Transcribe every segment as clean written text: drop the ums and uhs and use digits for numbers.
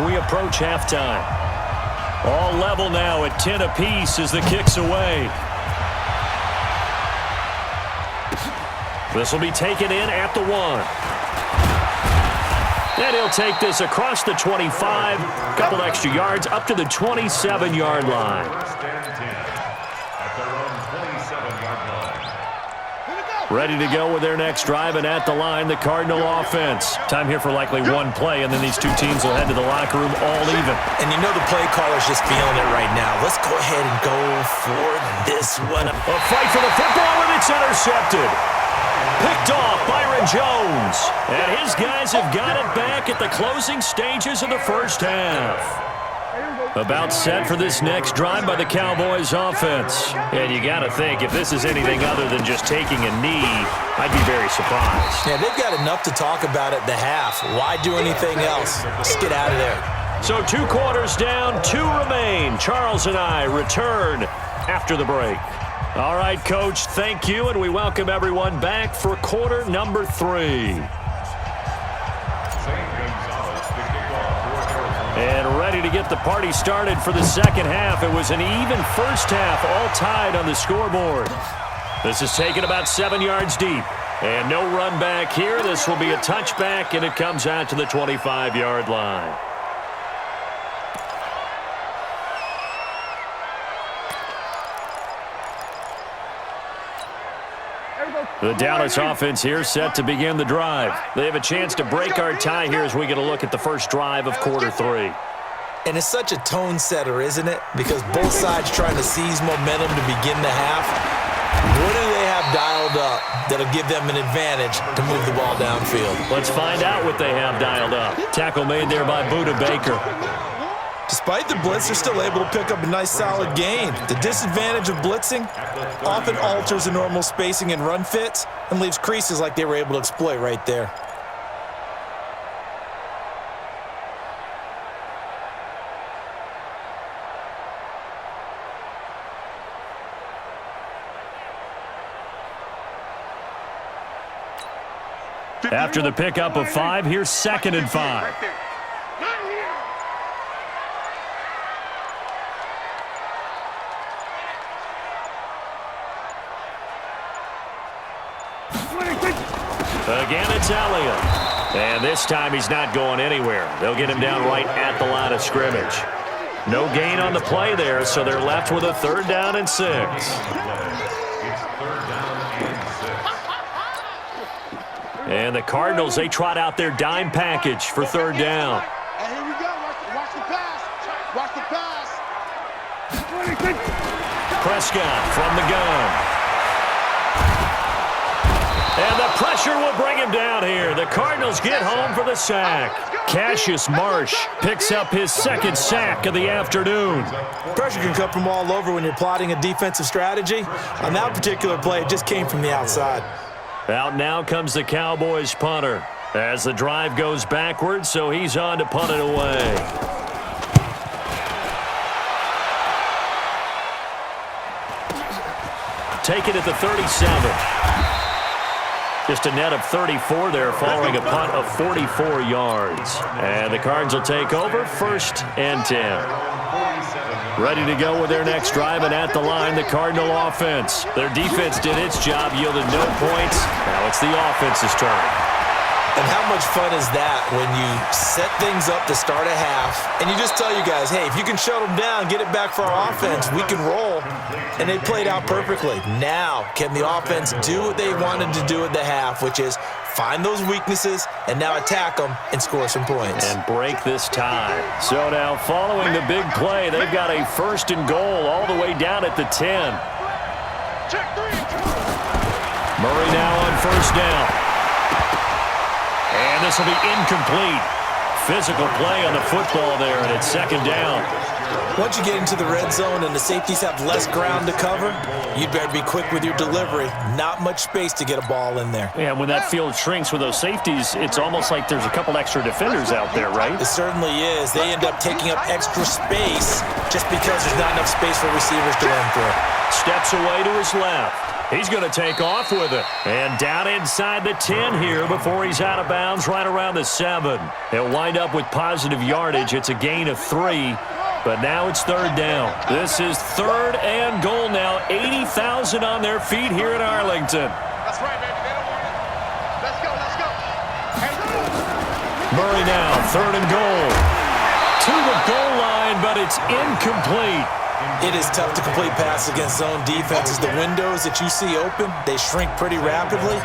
We approach halftime. All level now at 10 apiece as the kick's away. This will be taken in at the 1. And he'll take this across the 25. Couple extra yards up to the 27-yard line. Ready to go with their next drive, and at the line, the Cardinal offense. Time here for likely one play, and then these two teams will head to the locker room all even. And you know the play caller's just feeling it right now. Let's go ahead and go for this one. A fight for the football, and it's intercepted. Picked off Byron Jones. And his guys have got it back at the closing stages of the first half. About set for this next drive by the Cowboys offense. And you got to think, if this is anything other than just taking a knee, I'd be very surprised. Yeah, they've got enough to talk about at the half. Why do anything else? Just get out of there. So 2 quarters down, 2 remain. Charles and I return after the break. All right, Coach, thank you, and we welcome everyone back for quarter number 3. And ready to get the party started for the second half. It was an even first half, all tied on the scoreboard. This is taken about 7 yards deep. And no run back here. This will be a touchback, and it comes out to the 25-yard line. The Dallas offense here set to begin the drive. They have a chance to break our tie here as we get a look at the first drive of quarter 3. And it's such a tone setter, isn't it? Because both sides trying to seize momentum to begin the half. What do they have dialed up that'll give them an advantage to move the ball downfield? Let's find out what they have dialed up. Tackle made there by Budda Baker. Despite the blitz, they're still able to pick up a nice solid gain. The disadvantage of blitzing often alters the normal spacing and run fits and leaves creases like they were able to exploit right there. After the pickup of 5, here's 2nd and 5. Again, it's Elliott. And this time he's not going anywhere. They'll get him down right at the line of scrimmage. No gain on the play there, so they're left with a 3rd down and 6. And the Cardinals, they trot out their dime package for 3rd down. And here we go. Watch the pass. Watch the pass. Prescott from the gun. And the pressure will bring him down here. The Cardinals get home for the sack. Cassius Marsh picks up his 2nd sack of the afternoon. Pressure can come from all over when you're plotting a defensive strategy. On that particular play, it just came from the outside. Out now comes the Cowboys punter as the drive goes backwards, so he's on to punt it away. Take it at the 37. Just a net of 34 there following a punt of 44 yards. And the Cards will take over 1st and 10. Ready to go with their next drive, and at the line, the Cardinal offense. Their defense did its job, yielded no points. Now it's the offense's turn. And how much fun is that when you set things up to start a half and you just tell you guys, hey, if you can shut them down, get it back for our offense, we can roll. And they played out perfectly. Now, can the offense do what they wanted to do at the half, which is find those weaknesses and now attack them and score some points. And break this tie. So now following the big play, they've got a 1st and goal all the way down at the 10. Murray now on 1st down. And this will be incomplete. Physical play on the football there, and it's 2nd down. Once you get into the red zone and the safeties have less ground to cover, you better be quick with your delivery. Not much space to get a ball in there. Yeah, when that field shrinks with those safeties, it's almost like there's a couple extra defenders out there, right? It certainly is. They end up taking up extra space just because there's not enough space for receivers to run through. Steps away to his left. He's going to take off with it. And down inside the 10 here before he's out of bounds right around the 7. He'll wind up with positive yardage. It's a gain of 3, but now it's third down. This is third and goal now. 80,000 on their feet here in Arlington. That's right, baby. They don't want it. Let's go, let's go. Murray now, third and goal. To the goal line, but it's incomplete. It is tough to complete passes against zone defenses. The windows that you see open, they shrink pretty rapidly.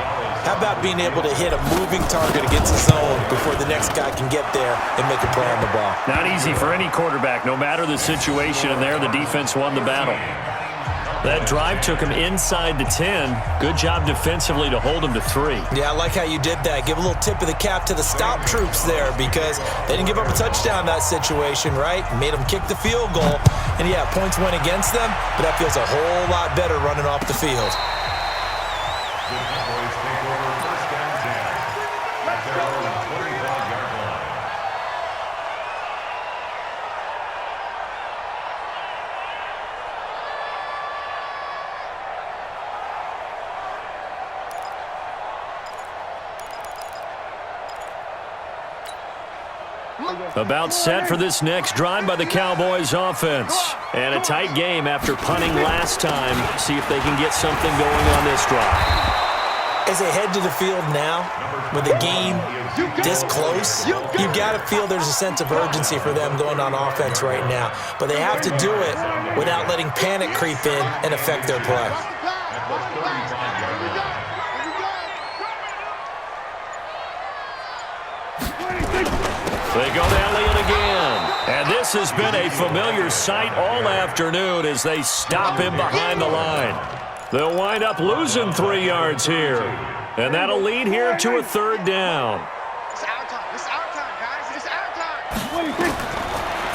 How about being able to hit a moving target against the zone before the next guy can get there and make a play on the ball? Not easy for any quarterback, no matter the situation, and there the defense won the battle. That drive took him inside the 10. Good job defensively to hold him to 3. Yeah, I like how you did that. Give a little tip of the cap to the stop troops there because they didn't give up a touchdown in that situation, right? Made them kick the field goal. And, yeah, points went against them, but that feels a whole lot better running off the field. About set for this next drive by the Cowboys offense. And a tight game after punting last time. See if they can get something going on this drive. As they head to the field now, with the game this close, you've got to feel there's a sense of urgency for them going on offense right now. But they have to do it without letting panic creep in and affect their play. They go to Elliott again. And this has been a familiar sight all afternoon as they stop him behind the line. They'll wind up losing 3 yards here. And that'll lead here to a third down. It's our time. It's our time, guys. It's our time.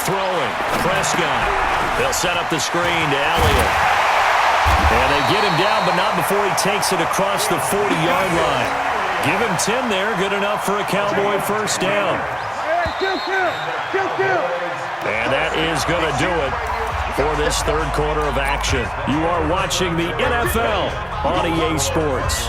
Throwing. Prescott. They'll set up the screen to Elliott. And they get him down, but not before he takes it across the 40-yard line. Give him 10 there. Good enough for a Cowboy first down. And that is going to do it for this third quarter of action. You are watching the NFL on EA Sports.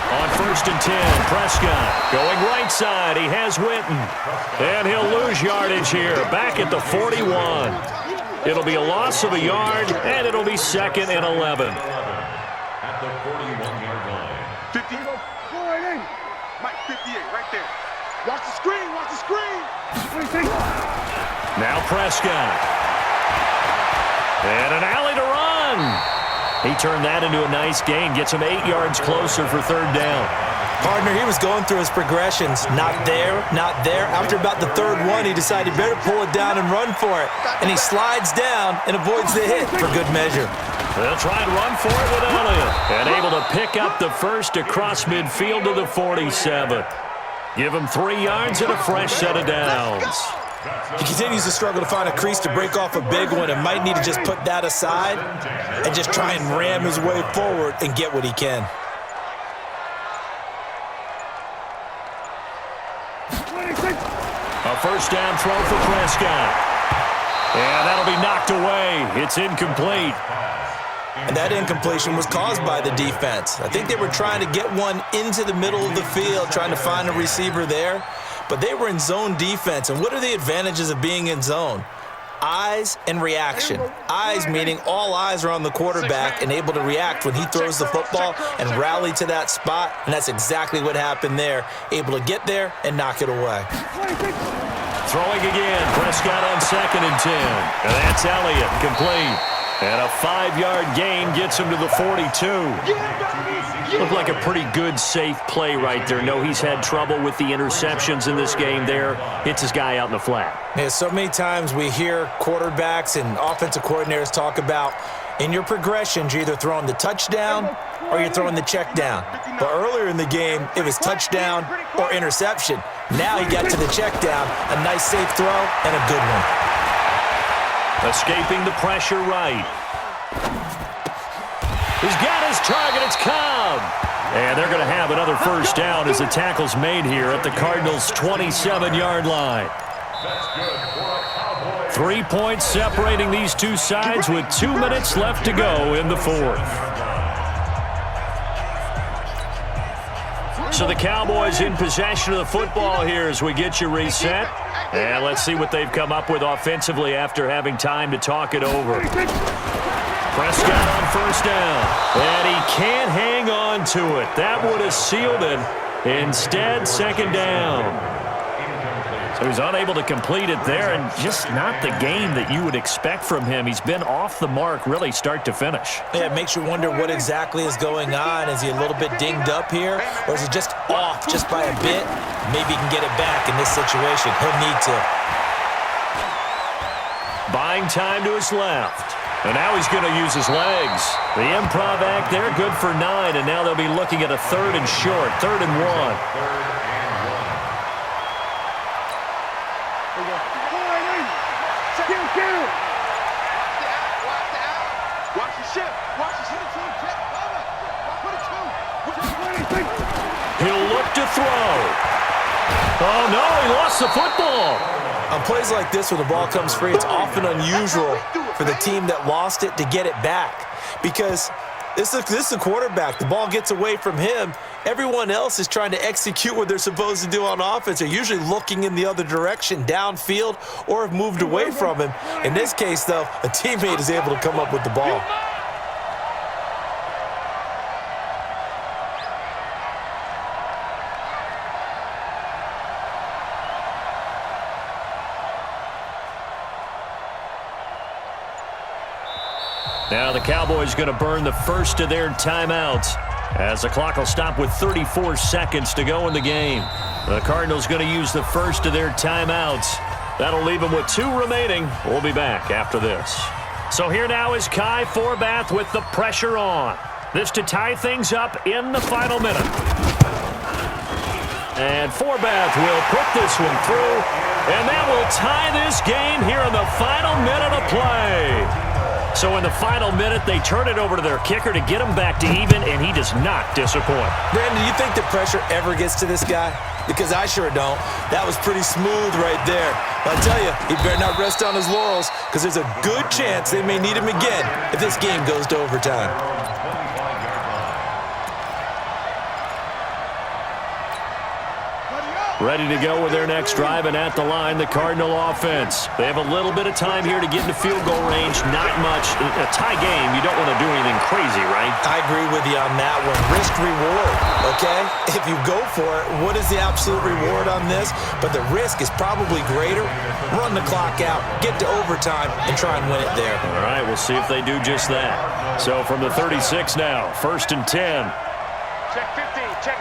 On first and 10, Prescott going right side. He has Witten. And he'll lose yardage here. Back at the 41. It'll be a loss of a yard, and it'll be second and 11. At the 41-yard line. 50. Mike, 58, right there. Watch the screen, watch the screen. Now Prescott. And an alley to run. He turned that into a nice gain. Gets him 8 yards closer for third down. Partner, he was going through his progressions. Not there, not there. After about the third one, he decided he better pull it down and run for it. And he slides down and avoids the hit for good measure. They'll try and run for it with Elliott. And able to pick up the first across midfield to the 47. Give him 3 yards and a fresh set of downs. He continues to struggle to find a crease to break off a big one and might need to just put that aside and just try and ram his way forward and get what he can. A first down throw for Prescott. And that'll be knocked away. It's incomplete. And that incompletion was caused by the defense. I think they were trying to get one into the middle of the field, trying to find a receiver there. But they were in zone defense. And what are the advantages of being in zone? Eyes and reaction. Eyes meaning all eyes are on the quarterback and able to react when he throws the football and rally to that spot. And that's exactly what happened there. Able to get there and knock it away. Throwing again. Prescott on second and 10. And that's Elliott, complete. And a 5-yard gain gets him to the 42. Looked like a pretty good, safe play right there. No, he's had trouble with the interceptions in this game there. Hits his guy out in the flat. Yeah, so many times we hear quarterbacks and offensive coordinators talk about in your progressions, you're either throwing the touchdown or you're throwing the check down. But earlier in the game, it was touchdown or interception. Now he got to the check down, a nice safe throw, and a good one. Escaping the pressure right. He's got his target. It's Cobb. And they're going to have another first down as the tackle's made here at the Cardinals' 27-yard line. 3 points separating these two sides with 2 minutes left to go in the fourth. So the Cowboys in possession of the football here as we get you reset. And let's see what they've come up with offensively after having time to talk it over. Prescott on first down. And he can't hang on to it. That would have sealed it. Instead, second down. So he's unable to complete it there, and just not the game that you would expect from him. He's been off the mark really start to finish. Yeah, it makes you wonder what exactly is going on. Is he a little bit dinged up here, or is he just off just by a bit? Maybe he can get it back in this situation. He'll need to. Buying time to his left. And now he's going to use his legs. The improv act there, good for 9, and now they'll be looking at a 3rd and short, 3rd and 1. He'll look to throw. Oh, no, he lost the football. On plays like this when the ball comes free, it's often unusual for the team that lost it to get it back because this is the quarterback. The ball gets away from him. Everyone else is trying to execute what they're supposed to do on offense. They're usually looking in the other direction, downfield, or have moved away from him. In this case, though, a teammate is able to come up with the ball. Now the Cowboys going to burn the first of their timeouts as the clock will stop with 34 seconds to go in the game. The Cardinals going to use the first of their timeouts. That'll leave them with 2 remaining. We'll be back after this. So here now is Kai Forbath with the pressure on. This to tie things up in the final minute. And Forbath will put this one through, and that will tie this game here in the final minute of play. So in the final minute, they turn it over to their kicker to get him back to even, and he does not disappoint. Brandon, do you think the pressure ever gets to this guy? Because I sure don't. That was pretty smooth right there. But I tell you, he better not rest on his laurels because there's a good chance they may need him again if this game goes to overtime. Ready to go with their next drive, and at the line, the Cardinal offense. They have a little bit of time here to get into field goal range. Not much. A tie game, you don't want to do anything crazy, right? I agree with you on that one. Risk-reward, okay? If you go for it, what is the absolute reward on this? But the risk is probably greater. Run the clock out, get to overtime, and try and win it there. All right, we'll see if they do just that. So from the 36 now, 1st and 10. Check 15, check.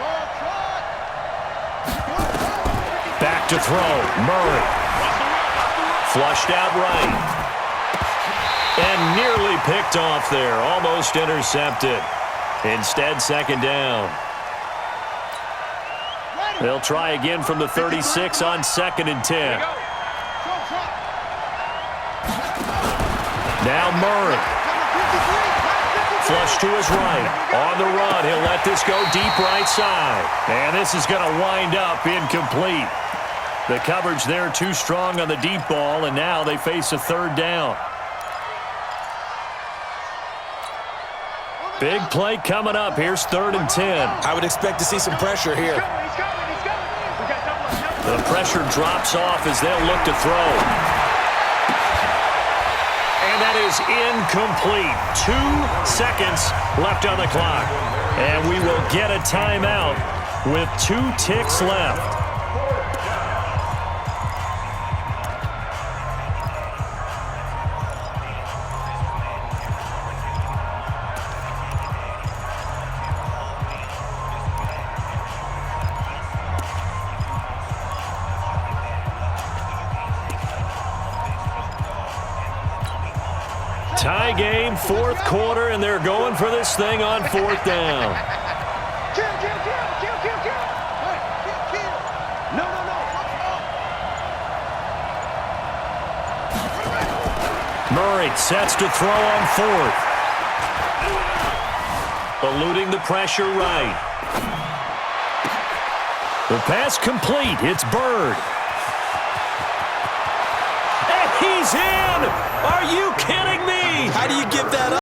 Back to throw, Murray. Flushed out right. And nearly picked off there, almost intercepted. Instead, second down. They'll try again from the 36 on 2nd and 10. Now Murray. Flush to his right. On the run, he'll let this go deep right side. And this is going to wind up incomplete. The coverage there too strong on the deep ball, and now they face a 3rd down. Big play coming up. Here's 3rd and 10. I would expect to see some pressure here. The pressure drops off as they'll look to throw. And that is incomplete. 2 seconds left on the clock. And we will get a timeout with 2 ticks left. Tie game, 4th quarter, and they're going for this thing on 4th down. Murray sets to throw on 4th. eluding the pressure right. The pass complete. It's Bird. And he's in! Are you kidding me? How do you give that up?